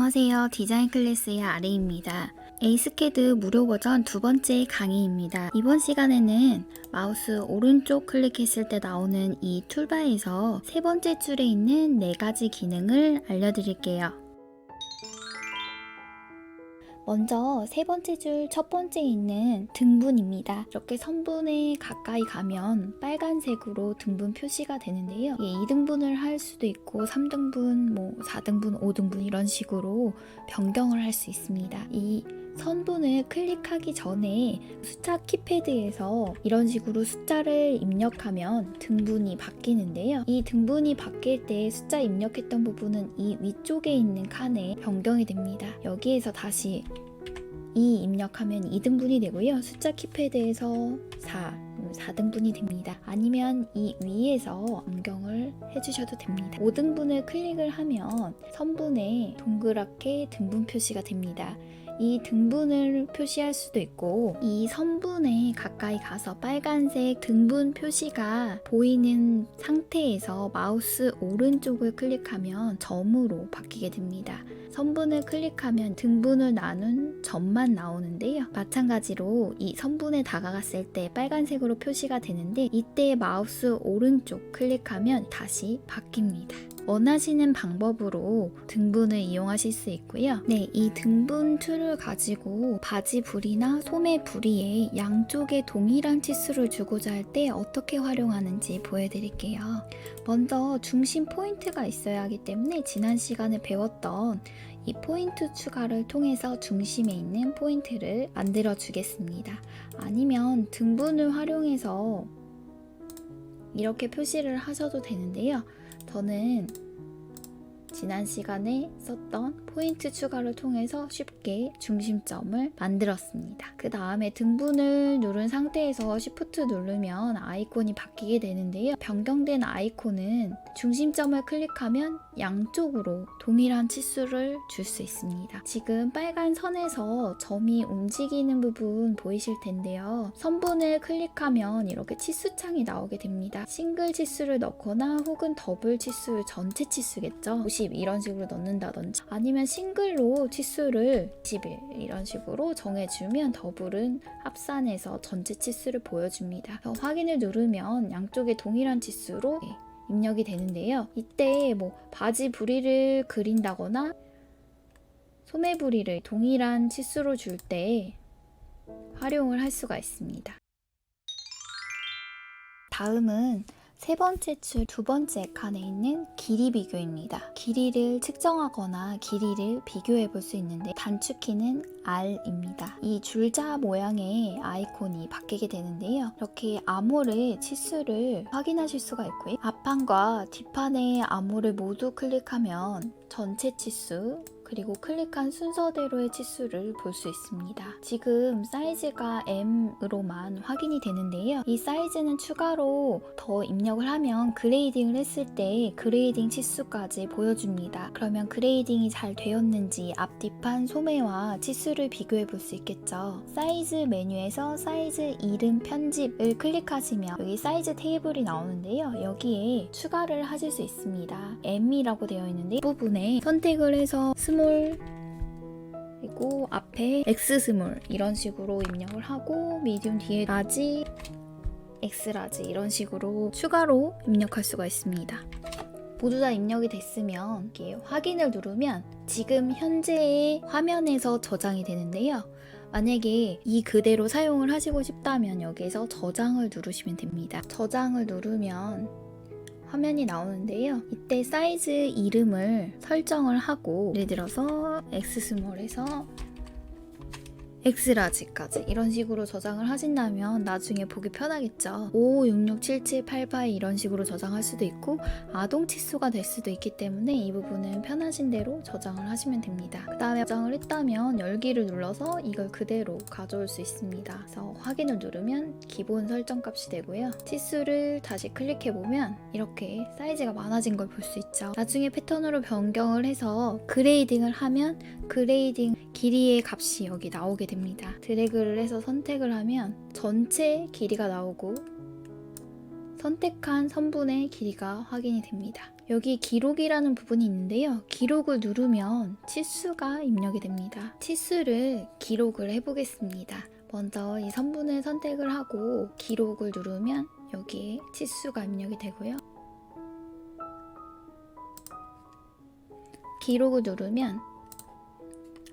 안녕하세요. 디자인 클래스의 아레입니다. 에이스캐드 무료 버전 두 번째 강의입니다. 이번 시간에는 마우스 오른쪽 클릭했을 때 나오는 이 툴바에서 세 번째 줄에 있는 네 가지 기능을 알려드릴게요. 먼저 세 번째 줄 첫 번째 있는 등분입니다. 이렇게 선분에 가까이 가면 빨간색으로 등분 표시가 되는데요. 2등분을 할 수도 있고 3등분, 4등분, 5등분 이런 식으로 변경을 할 수 있습니다. 이 선분을 클릭하기 전에 숫자 키패드에서 이런 식으로 숫자를 입력하면 등분이 바뀌는데요. 이 등분이 바뀔 때 숫자 입력했던 부분은 이 위쪽에 있는 칸에 변경이 됩니다. 여기에서 다시 2 입력하면 2등분이 되고요. 숫자 키패드에서 4등분이 됩니다. 아니면 이 위에서 변경을 해주셔도 됩니다. 5등분을 클릭을 하면 선분에 동그랗게 등분 표시가 됩니다. 이 등분을 표시할 수도 있고 이 선분에 가까이 가서 빨간색 등분 표시가 보이는 상태에서 마우스 오른쪽을 클릭하면 점으로 바뀌게 됩니다. 선분을 클릭하면 등분을 나눈 점만 나오는데요. 마찬가지로 이 선분에 다가갔을 때 빨간색으로 표시가 되는데 이때 마우스 오른쪽 클릭하면 다시 바뀝니다. 원하시는 방법으로 등분을 이용하실 수 있고요. 이 등분 툴을 가지고 바지 부리나 소매 부리에 양쪽에 동일한 치수를 주고자 할 때 어떻게 활용하는지 보여드릴게요. 먼저 중심 포인트가 있어야 하기 때문에 지난 시간에 배웠던 이 포인트 추가를 통해서 중심에 있는 포인트를 만들어 주겠습니다. 아니면 등분을 활용해서 이렇게 표시를 하셔도 되는데요. 저는 지난 시간에 썼던 포인트 추가를 통해서 쉽게 중심점을 만들었습니다. 그 다음에 등분을 누른 상태에서 Shift 누르면 아이콘이 바뀌게 되는데요. 변경된 아이콘은 중심점을 클릭하면 양쪽으로 동일한 치수를 줄 수 있습니다. 지금 빨간 선에서 점이 움직이는 부분 보이실 텐데요. 선분을 클릭하면 이렇게 치수창이 나오게 됩니다. 싱글 치수를 넣거나 혹은 더블 치수를 전체 치수겠죠. 50 이런 식으로 넣는다든지 아니면 싱글로 치수를 21 이런 식으로 정해주면 더블은 합산해서 전체 치수를 보여줍니다. 확인을 누르면 양쪽에 동일한 치수로 입력이 되는데요. 이때 바지 부리를 그린다거나 소매 부리를 동일한 치수로 줄 때 활용을 할 수가 있습니다. 다음은 세 번째 줄 두 번째 칸에 있는 길이 비교입니다. 길이를 측정하거나 길이를 비교해 볼 수 있는데 단축키는 R입니다. 이 줄자 모양의 아이콘이 바뀌게 되는데요. 이렇게 암홀의 치수를 확인하실 수가 있고요. 앞판과 뒷판의 암홀을 모두 클릭하면 전체 치수 그리고 클릭한 순서대로의 치수를 볼 수 있습니다. 지금 사이즈가 M으로만 확인이 되는데요. 이 사이즈는 추가로 더 입력을 하면 그레이딩을 했을 때 그레이딩 치수까지 보여줍니다. 그러면 그레이딩이 잘 되었는지 앞뒤판 소매와 치수를 비교해 볼 수 있겠죠. 사이즈 메뉴에서 사이즈 이름 편집을 클릭하시면 여기 사이즈 테이블이 나오는데요. 여기에 추가를 하실 수 있습니다. M이라고 되어 있는데 이 부분에 선택을 해서 스몰 그리고 앞에 X 스몰 이런 식으로 입력을 하고 미디움 뒤에 라지, X 라지 이런 식으로 추가로 입력할 수가 있습니다. 모두 다 입력이 됐으면 이렇게 확인을 누르면 지금 현재의 화면에서 저장이 되는데요. 만약에 이 그대로 사용을 하시고 싶다면 여기에서 저장을 누르시면 됩니다. 저장을 누르면 화면이 나오는데요. 이때 사이즈 이름을 설정을 하고 예를 들어서 X스몰에서 X라지까지 이런 식으로 저장을 하신다면 나중에 보기 편하겠죠. 5, 6, 6, 7, 7, 8, 8 이런 식으로 저장할 수도 있고 아동 치수가 될 수도 있기 때문에 이 부분은 편하신 대로 저장을 하시면 됩니다. 그 다음에 저장을 했다면 열기를 눌러서 이걸 그대로 가져올 수 있습니다. 그래서 확인을 누르면 기본 설정 값이 되고요. 치수를 다시 클릭해보면 이렇게 사이즈가 많아진 걸 볼 수 있죠. 나중에 패턴으로 변경을 해서 그레이딩을 하면 그레이딩 길이의 값이 여기 나오게 됩니다. 드래그를 해서 선택을 하면 전체 길이가 나오고 선택한 선분의 길이가 확인이 됩니다. 여기 기록이라는 부분이 있는데요. 기록을 누르면 치수가 입력이 됩니다. 치수를 기록을 해보겠습니다. 먼저 이 선분을 선택을 하고 기록을 누르면 여기에 치수가 입력이 되고요. 기록을 누르면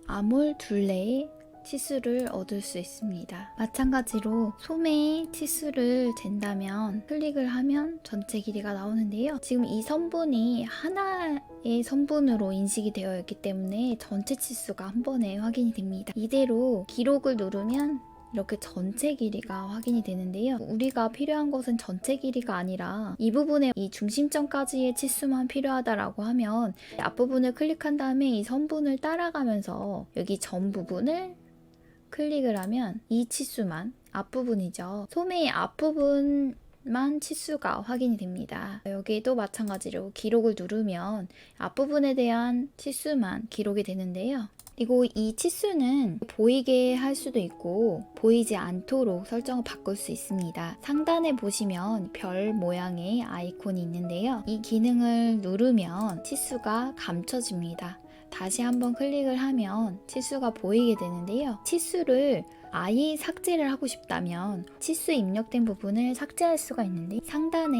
아몰 둘레의 치수를 얻을 수 있습니다. 마찬가지로 소매의 치수를 잰다면 클릭을 하면 전체 길이가 나오는데요. 지금 이 선분이 하나의 선분으로 인식이 되어 있기 때문에 전체 치수가 한 번에 확인이 됩니다. 이대로 기록을 누르면 이렇게 전체 길이가 확인이 되는데요. 우리가 필요한 것은 전체 길이가 아니라 이 부분에 이 중심점까지의 치수만 필요하다라고 하면 앞부분을 클릭한 다음에 이 선분을 따라가면서 여기 전 부분을 클릭을 하면 이 치수만, 앞부분이죠. 소매의 앞부분만 치수가 확인이 됩니다. 여기도 마찬가지로 기록을 누르면 앞부분에 대한 치수만 기록이 되는데요. 그리고 이 치수는 보이게 할 수도 있고 보이지 않도록 설정을 바꿀 수 있습니다. 상단에 보시면 별 모양의 아이콘이 있는데요. 이 기능을 누르면 치수가 감춰집니다. 다시 한번 클릭을 하면 치수가 보이게 되는데요. 치수를 아예 삭제를 하고 싶다면 치수 입력된 부분을 삭제할 수가 있는데 상단에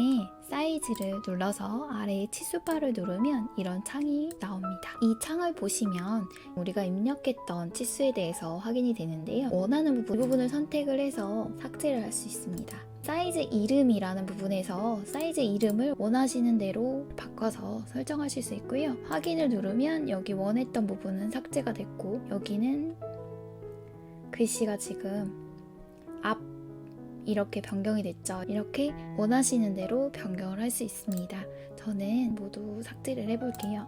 사이즈를 눌러서 아래에 치수바를 누르면 이런 창이 나옵니다. 이 창을 보시면 우리가 입력했던 치수에 대해서 확인이 되는데요. 원하는 부분을 선택을 해서 삭제를 할 수 있습니다. 사이즈 이름이라는 부분에서 사이즈 이름을 원하시는 대로 바꿔서 설정하실 수 있고요. 확인을 누르면 여기 원했던 부분은 삭제가 됐고 여기는 글씨가 지금 앞 이렇게 변경이 됐죠. 이렇게 원하시는 대로 변경을 할 수 있습니다. 저는 모두 삭제를 해볼게요.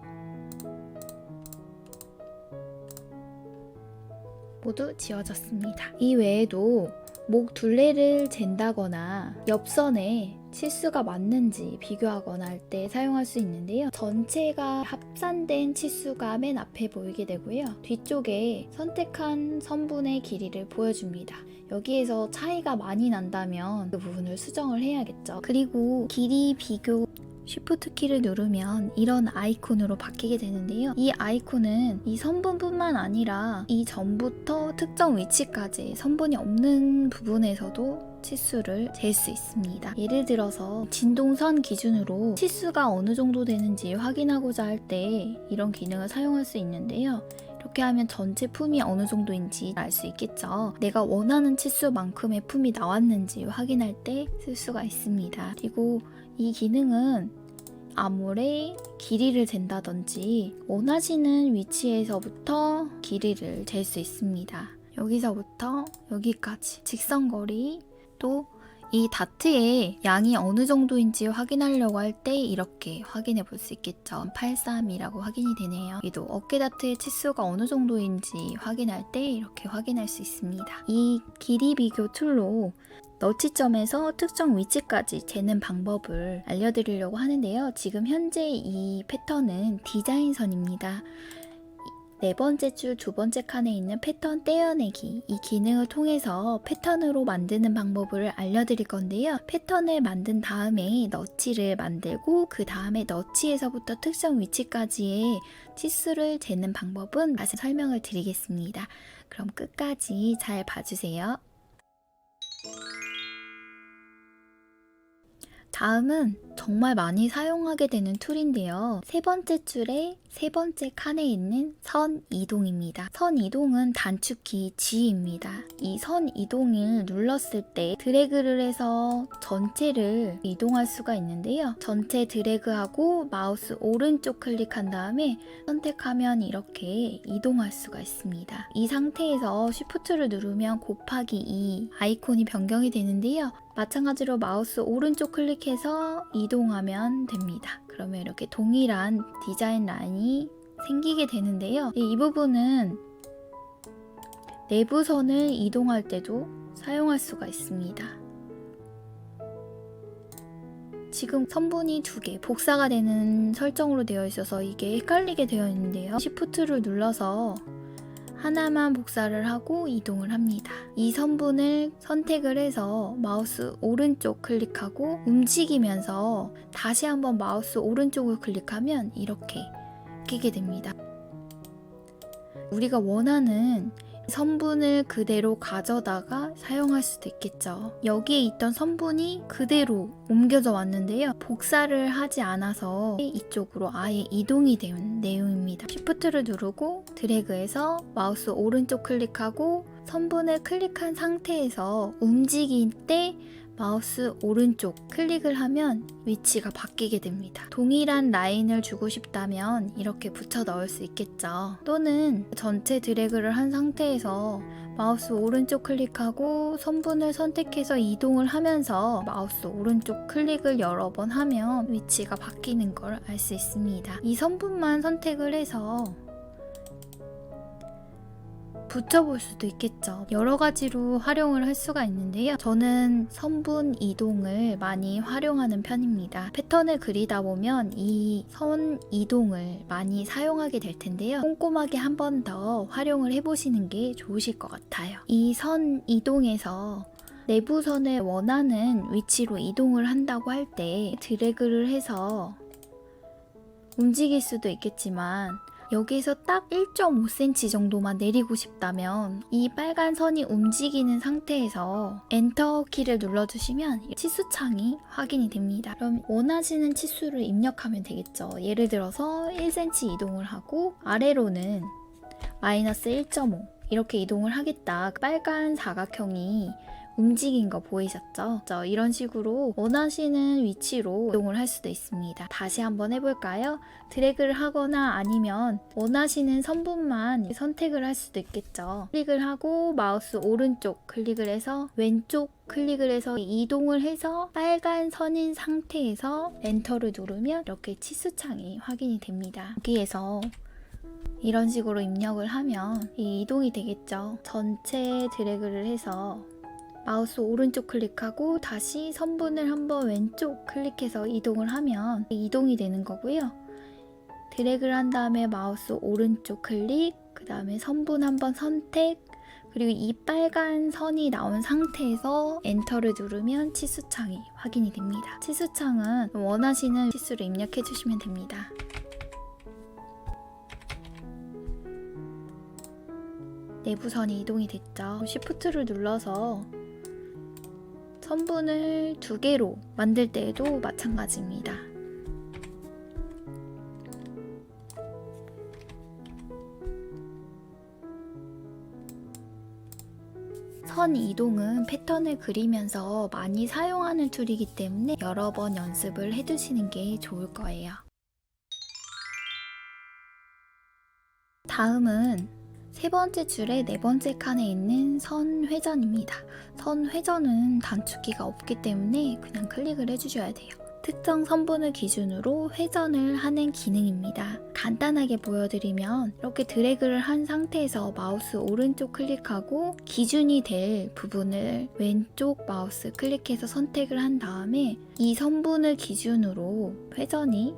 모두 지워졌습니다. 이 외에도 목 둘레를 잰다거나 옆선에 치수가 맞는지 비교하거나 할 때 사용할 수 있는데요. 전체가 합산된 치수가 맨 앞에 보이게 되고요. 뒤쪽에 선택한 선분의 길이를 보여줍니다. 여기에서 차이가 많이 난다면 그 부분을 수정을 해야겠죠. 그리고 길이 비교 Shift 키를 누르면 이런 아이콘으로 바뀌게 되는데요. 이 아이콘은 이 선분뿐만 아니라 이 전부터 특정 위치까지 선분이 없는 부분에서도 치수를 잴 수 있습니다. 예를 들어서 진동선 기준으로 치수가 어느 정도 되는지 확인하고자 할 때 이런 기능을 사용할 수 있는데요. 이렇게 하면 전체 품이 어느 정도인지 알 수 있겠죠. 내가 원하는 치수만큼의 품이 나왔는지 확인할 때 쓸 수가 있습니다. 그리고 이 기능은 아몰의 길이를 잰다든지 원하시는 위치에서부터 길이를 잴 수 있습니다. 여기서부터 여기까지 직선거리 또 이 다트의 양이 어느 정도인지 확인하려고 할 때 이렇게 확인해 볼 수 있겠죠. 83이라고 확인이 되네요. 여기도 어깨 다트의 치수가 어느 정도인지 확인할 때 이렇게 확인할 수 있습니다. 이 길이 비교 툴로 너치점에서 특정 위치까지 재는 방법을 알려드리려고 하는데요. 지금 현재 이 패턴은 디자인선입니다. 네 번째 줄 두 번째 칸에 있는 패턴 떼어내기 이 기능을 통해서 패턴으로 만드는 방법을 알려드릴 건데요. 패턴을 만든 다음에 너치를 만들고 그 다음에 너치에서부터 특정 위치까지의 치수를 재는 방법은 다시 설명을 드리겠습니다. 그럼 끝까지 잘 봐주세요. 다음은 정말 많이 사용하게 되는 툴인데요. 세 번째 줄의 세 번째 칸에 있는 선 이동입니다. 선 이동은 단축키 G입니다. 이 선 이동을 눌렀을 때 드래그를 해서 전체를 이동할 수가 있는데요. 전체 드래그하고 마우스 오른쪽 클릭한 다음에 선택하면 이렇게 이동할 수가 있습니다. 이 상태에서 Shift를 누르면 곱하기 2 아이콘이 변경이 되는데요. 마찬가지로 마우스 오른쪽 클릭해서 이동하면 됩니다. 그러면 이렇게 동일한 디자인 라인이 생기게 되는데요. 이 부분은 내부선을 이동할 때도 사용할 수가 있습니다. 지금 선분이 두 개 복사가 되는 설정으로 되어 있어서 이게 헷갈리게 되어 있는데요. Shift를 눌러서 하나만 복사를 하고 이동을 합니다. 이 선분을 선택을 해서 마우스 오른쪽 클릭하고 움직이면서 다시 한번 마우스 오른쪽을 클릭하면 이렇게 바뀌게 됩니다. 우리가 원하는 선분을 그대로 가져다가 사용할 수도 있겠죠. 여기에 있던 선분이 그대로 옮겨져 왔는데요. 복사를 하지 않아서 이쪽으로 아예 이동이 된 내용입니다. Shift를 누르고 드래그해서 마우스 오른쪽 클릭하고 선분을 클릭한 상태에서 움직일 때 마우스 오른쪽 클릭을 하면 위치가 바뀌게 됩니다. 동일한 라인을 주고 싶다면 이렇게 붙여 넣을 수 있겠죠. 또는 전체 드래그를 한 상태에서 마우스 오른쪽 클릭하고 선분을 선택해서 이동을 하면서 마우스 오른쪽 클릭을 여러 번 하면 위치가 바뀌는 걸 알 수 있습니다. 이 선분만 선택을 해서 붙여볼 수도 있겠죠. 여러 가지로 활용을 할 수가 있는데요. 저는 선분 이동을 많이 활용하는 편입니다. 패턴을 그리다 보면 이 선 이동을 많이 사용하게 될 텐데요. 꼼꼼하게 한 번 더 활용을 해보시는 게 좋으실 것 같아요. 이 선 이동에서 내부선을 원하는 위치로 이동을 한다고 할 때 드래그를 해서 움직일 수도 있겠지만 여기에서 딱 1.5cm 정도만 내리고 싶다면 이 빨간 선이 움직이는 상태에서 엔터 키를 눌러주시면 치수창이 확인이 됩니다. 그럼 원하시는 치수를 입력하면 되겠죠. 예를 들어서 1cm 이동을 하고 아래로는 마이너스 1.5 이렇게 이동을 하겠다. 빨간 사각형이 움직인 거 보이셨죠? 이런 식으로 원하시는 위치로 이동을 할 수도 있습니다. 다시 한번 해볼까요? 드래그를 하거나 아니면 원하시는 선분만 선택을 할 수도 있겠죠. 클릭을 하고 마우스 오른쪽 클릭을 해서 왼쪽 클릭을 해서 이동을 해서 빨간 선인 상태에서 엔터를 누르면 이렇게 치수창이 확인이 됩니다. 여기에서 이런 식으로 입력을 하면 이동이 되겠죠. 전체 드래그를 해서 마우스 오른쪽 클릭하고 다시 선분을 한번 왼쪽 클릭해서 이동을 하면 이동이 되는 거고요. 드래그를 한 다음에 마우스 오른쪽 클릭, 그 다음에 선분 한번 선택, 그리고 이 빨간 선이 나온 상태에서 엔터를 누르면 치수창이 확인이 됩니다. 치수창은 원하시는 치수를 입력해 주시면 됩니다. 내부선이 이동이 됐죠. Shift를 눌러서 선분을 2개로 만들 때에도 마찬가지입니다. 선 이동은 패턴을 그리면서 많이 사용하는 툴이기 때문에 여러 번 연습을 해두시는 게 좋을 거예요. 다음은 세 번째 줄의 네 번째 칸에 있는 선 회전입니다. 선 회전은 단축키가 없기 때문에 그냥 클릭을 해주셔야 돼요. 특정 선분을 기준으로 회전을 하는 기능입니다. 간단하게 보여드리면 이렇게 드래그를 한 상태에서 마우스 오른쪽 클릭하고 기준이 될 부분을 왼쪽 마우스 클릭해서 선택을 한 다음에 이 선분을 기준으로 회전이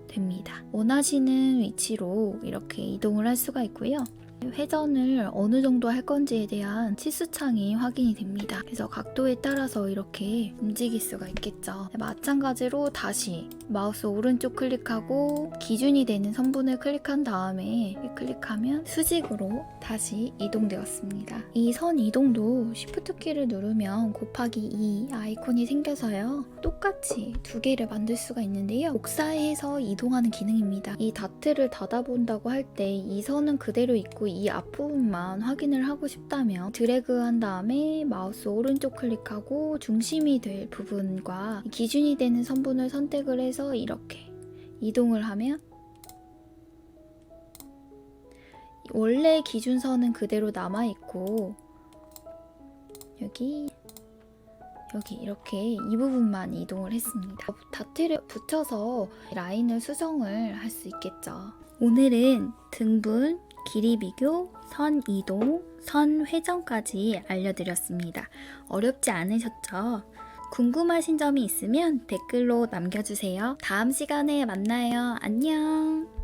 됩니다. 원하시는 위치로 이렇게 이동을 할 수가 있고요. 회전을 어느 정도 할 건지에 대한 치수창이 확인이 됩니다. 그래서 각도에 따라서 이렇게 움직일 수가 있겠죠. 마찬가지로 다시 마우스 오른쪽 클릭하고 기준이 되는 선분을 클릭한 다음에 클릭하면 수직으로 다시 이동되었습니다. 이 선 이동도 Shift 키를 누르면 곱하기 2 아이콘이 생겨서요. 똑같이 2개를 만들 수가 있는데요. 복사해서 이동하는 기능입니다. 이 다트를 닫아본다고 할 때 이 선은 그대로 있고 이 앞부분만 확인을 하고 싶다면 드래그한 다음에 마우스 오른쪽 클릭하고 중심이 될 부분과 기준이 되는 선분을 선택을 해서 이렇게 이동을 하면 원래 기준선은 그대로 남아있고 여기 이렇게 이 부분만 이동을 했습니다. 다트를 붙여서 라인을 수정을 할 수 있겠죠. 오늘은 등분, 길이 비교, 선 이동, 선 회전까지 알려드렸습니다. 어렵지 않으셨죠? 궁금하신 점이 있으면 댓글로 남겨주세요. 다음 시간에 만나요. 안녕!